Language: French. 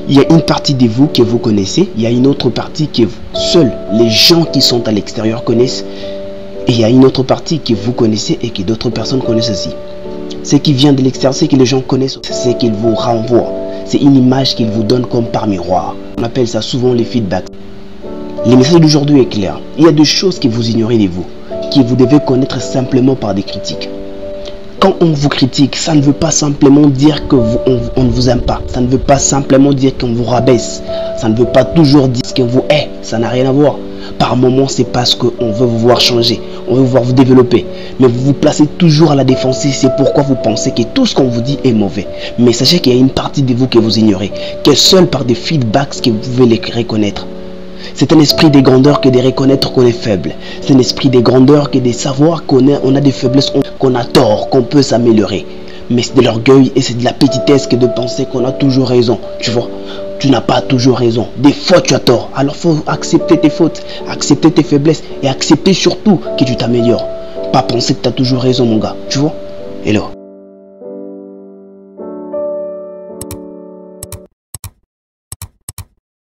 Il y a une partie de vous que vous connaissez, il y a une autre partie que seuls les gens qui sont à l'extérieur connaissent, et il y a une autre partie que vous connaissez et que d'autres personnes connaissent aussi. Ce qui vient de l'extérieur, c'est que les gens connaissent, c'est ce qu'ils vous renvoient. C'est une image qu'ils vous donnent comme par miroir. On appelle ça souvent les feedbacks. Le message d'aujourd'hui est clair. Il y a des choses que vous ignorez de vous, que vous devez connaître simplement par des critiques. Quand on vous critique, ça ne veut pas simplement dire qu'on ne vous aime pas. Ça ne veut pas simplement dire qu'on vous rabaisse. Ça ne veut pas toujours dire qu'on vous hait. Ça n'a rien à voir. Par moments, c'est parce qu'on veut vous voir changer. On veut vous voir vous développer. Mais vous vous placez toujours à la défensive. C'est pourquoi vous pensez que tout ce qu'on vous dit est mauvais. Mais sachez qu'il y a une partie de vous que vous ignorez. Que seul par des feedbacks que vous pouvez les reconnaître. C'est un esprit de grandeur que de reconnaître qu'on est faible. C'est un esprit de grandeur que de savoir qu'on a des faiblesses, qu'on a tort, qu'on peut s'améliorer. Mais c'est de l'orgueil et c'est de la petitesse que de penser qu'on a toujours raison. Tu vois, tu n'as pas toujours raison. Des fois, tu as tort. Alors, il faut accepter tes fautes, accepter tes faiblesses et accepter surtout que tu t'améliores. Pas penser que tu as toujours raison, mon gars. Tu vois? Hello.